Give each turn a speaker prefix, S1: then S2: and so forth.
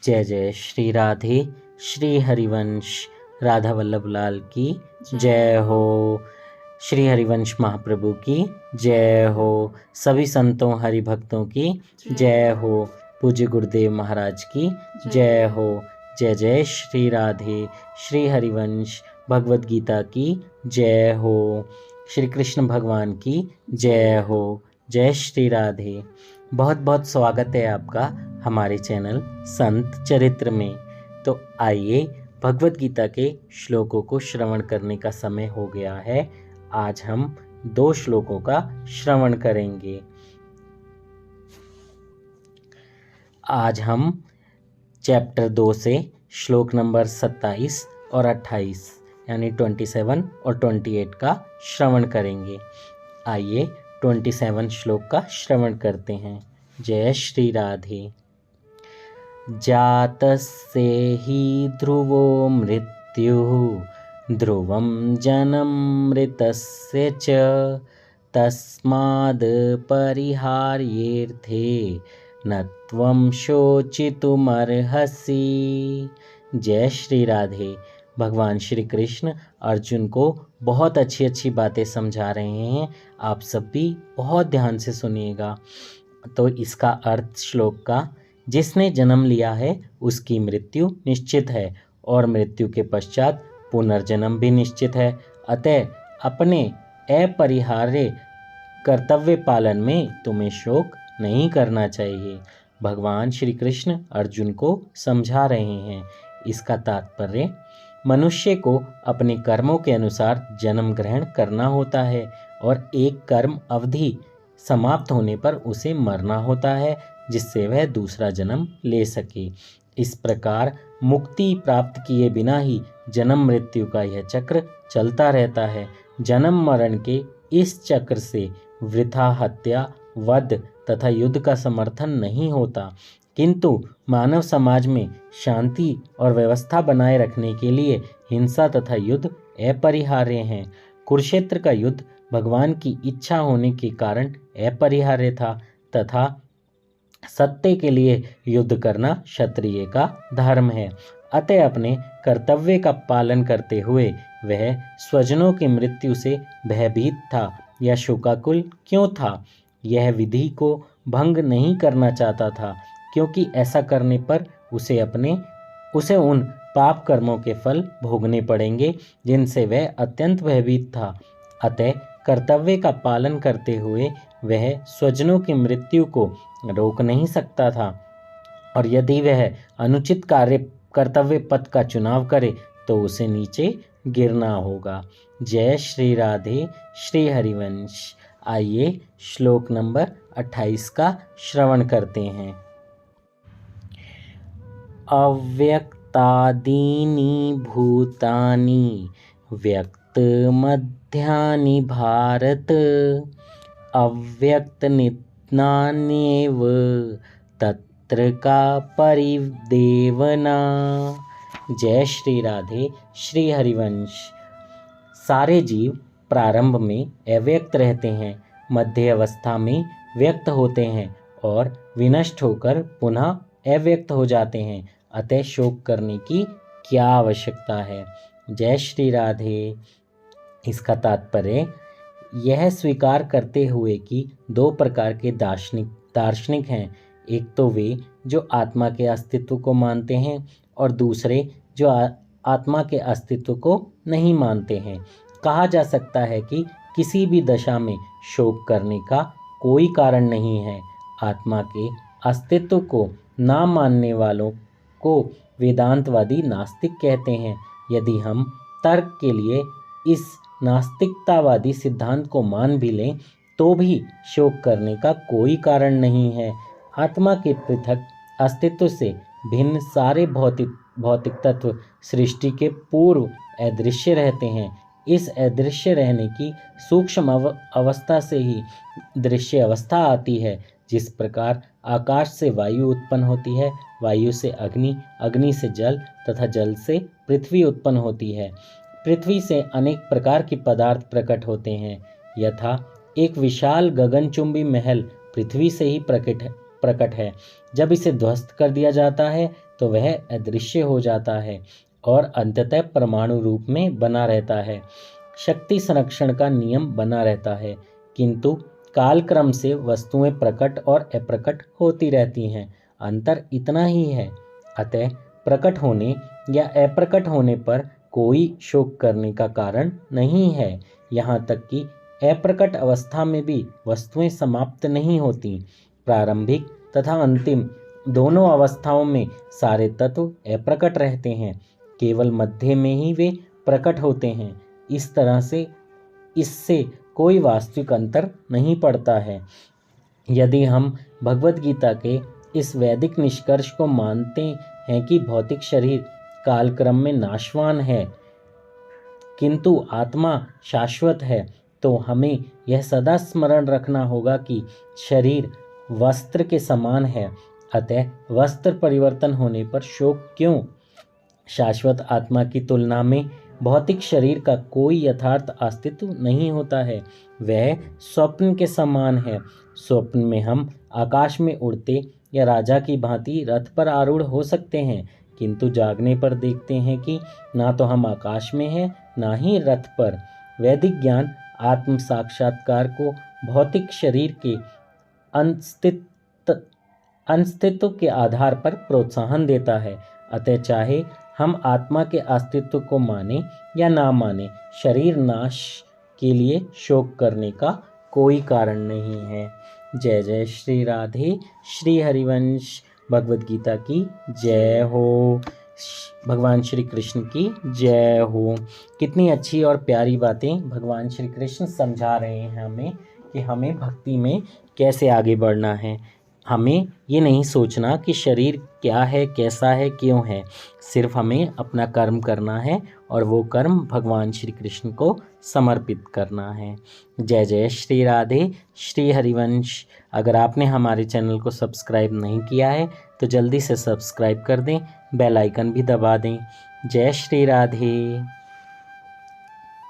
S1: जय जय श्री राधे श्री हरिवंश राधा वल्लभ लाल की जय हो। श्री हरिवंश महाप्रभु की जय हो। सभी संतों हरि भक्तों की जय हो। पूज्य गुरुदेव महाराज की जय हो। जय जय श्री राधे श्री हरिवंश भगवद गीता की जय हो। श्री कृष्ण भगवान की जय हो। जय श्री राधे। बहुत बहुत स्वागत है आपका हमारे चैनल संत चरित्र में। तो आइए भगवद गीता के श्लोकों को श्रवण करने का समय हो गया है। आज हम 2 श्लोकों का श्रवण करेंगे। आज हम चैप्टर 2 से श्लोक नंबर 27 और 28 यानी 27 और 28 का श्रवण करेंगे। आइए 27 श्लोक का श्रवण करते हैं। जय श्री राधे। जातस्य हि ध्रुवो मृत्युः ध्रुवं जन्म मृतस्य च तस्माद् परिहार्येऽर्थे न त्वं शोचितुमर्हसि। जय श्री राधे। भगवान श्री कृष्ण अर्जुन को बहुत अच्छी अच्छी बातें समझा रहे हैं। आप सब भी बहुत ध्यान से सुनिएगा। तो इसका अर्थ श्लोक का, जिसने जन्म लिया है उसकी मृत्यु निश्चित है और मृत्यु के पश्चात पुनर्जन्म भी निश्चित है। अतः अपने अपरिहार्य कर्तव्य पालन में तुम्हें शोक नहीं करना चाहिए। भगवान श्री कृष्ण अर्जुन को समझा रहे हैं। इसका तात्पर्य, मनुष्य को अपने कर्मों के अनुसार जन्म ग्रहण करना होता है और एक कर्म अवधि समाप्त होने पर उसे मरना होता है, जिससे वह दूसरा जन्म ले सके। इस प्रकार मुक्ति प्राप्त किए बिना ही जन्म मृत्यु का यह चक्र चलता रहता है। जन्म मरण के इस चक्र से वृथा हत्या, वध तथा युद्ध का समर्थन नहीं होता, किंतु मानव समाज में शांति और व्यवस्था बनाए रखने के लिए हिंसा तथा युद्ध अपरिहार्य हैं। कुरुक्षेत्र का युद्ध भगवान की इच्छा होने के कारण अपरिहार्य था तथा सत्य के लिए युद्ध करना क्षत्रिय का धर्म है। अतः अपने कर्तव्य का पालन करते हुए वह स्वजनों की मृत्यु से भयभीत था या शोकाकुल क्यों था? यह विधि को भंग नहीं करना चाहता था, क्योंकि ऐसा करने पर उसे उन पाप कर्मों के फल भोगने पड़ेंगे जिनसे वह अत्यंत भयभीत था। अतः कर्तव्य का पालन करते हुए वह स्वजनों की मृत्यु को रोक नहीं सकता था, और यदि वह अनुचित कर्तव्य पथ का चुनाव करे तो उसे नीचे गिरना होगा। जय श्री राधे श्री हरिवंश। आइए श्लोक नंबर 28 का श्रवण करते हैं। अव्यक्तादीनि भूतानि व्यक्तमध्यानि भारत अव्यक्तनित्यान्येव तत्र का परिदेवना। जय श्री राधे श्री हरिवंश। सारे जीव प्रारंभ में अव्यक्त रहते हैं, मध्य अवस्था में व्यक्त होते हैं और विनष्ट होकर पुनः अव्यक्त हो जाते हैं। अतः शोक करने की क्या आवश्यकता है? जय श्री राधे। इसका तात्पर्य, यह स्वीकार करते हुए कि 2 प्रकार के दार्शनिक हैं। एक तो वे जो आत्मा के अस्तित्व को मानते हैं और दूसरे जो आत्मा के अस्तित्व को नहीं मानते हैं। कहा जा सकता है कि किसी भी दशा में शोक करने का कोई कारण नहीं है। आत्मा के अस्तित्व को ना मानने वालों को वेदांतवादी नास्तिक कहते हैं। यदि हम तर्क के लिए इस नास्तिकतावादी सिद्धांत को मान भी लें तो भी शोक करने का कोई कारण नहीं है। आत्मा के पृथक अस्तित्व से भिन्न सारे भौतिक तत्व सृष्टि के पूर्व अदृश्य रहते हैं। इस अदृश्य रहने की सूक्ष्म अवस्था से ही दृश्य अवस्था आती है। जिस प्रकार आकाश से वायु उत्पन्न होती है, वायु से अग्नि, अग्नि से जल तथा जल से पृथ्वी उत्पन्न होती है। पृथ्वी से अनेक प्रकार के पदार्थ प्रकट होते हैं। यथा एक विशाल गगनचुंबी महल पृथ्वी से ही प्रकट है। जब इसे ध्वस्त कर दिया जाता है तो वह अदृश्य हो जाता है और अंततः परमाणु रूप में बना रहता है। शक्ति संरक्षण का नियम बना रहता है, किंतु कालक्रम से वस्तुएं प्रकट और अप्रकट होती रहती हैं। अंतर इतना ही है। अतः प्रकट होने या अप्रकट होने पर कोई शोक करने का कारण नहीं है। यहाँ तक कि अप्रकट अवस्था में भी वस्तुएं समाप्त नहीं होती। प्रारंभिक तथा अंतिम दोनों अवस्थाओं में सारे तत्व अप्रकट रहते हैं, केवल मध्य में ही वे प्रकट होते हैं। इस तरह से इससे कोई वास्तविक अंतर नहीं पड़ता है। यदि हम भगवद गीता के इस वैदिक निष्कर्ष को मानते हैं कि भौतिक शरीर कालक्रम में नाशवान है किंतु आत्मा शाश्वत है, तो हमें यह सदा स्मरण रखना होगा कि शरीर वस्त्र के समान है। अतः वस्त्र परिवर्तन होने पर शोक क्यों? शाश्वत आत्मा की तुलना में भौतिक शरीर का कोई यथार्थ अस्तित्व नहीं होता है। वह स्वप्न के समान है। स्वप्न में हम आकाश में उड़ते या राजा की भांति रथ पर आरूढ़ हो सकते हैं, किंतु जागने पर देखते हैं कि ना तो हम आकाश में हैं, ना ही रथ पर। वैदिक ज्ञान आत्म साक्षात्कार को भौतिक शरीर के अस्तित्व के आधार पर प्रोत्साहन देता है। अतः चाहे हम आत्मा के अस्तित्व को माने या ना माने, शरीर नाश के लिए शोक करने का कोई कारण नहीं है। जय जय श्री राधे। श्री हरिवंश भगवद गीता की जय हो। भगवान श्री कृष्ण की जय हो। कितनी अच्छी और प्यारी बातें भगवान श्री कृष्ण समझा रहे हैं हमें कि हमें भक्ति में कैसे आगे बढ़ना है। हमें ये नहीं सोचना कि शरीर क्या है, कैसा है, क्यों है। सिर्फ हमें अपना कर्म करना है और वो कर्म भगवान श्री कृष्ण को समर्पित करना है। जय जय श्री राधे। श्री हरिवंश। अगर आपने हमारे चैनल को सब्सक्राइब नहीं किया है तो जल्दी से सब्सक्राइब कर दें, बेल आइकन भी दबा दें। जय श्री राधे।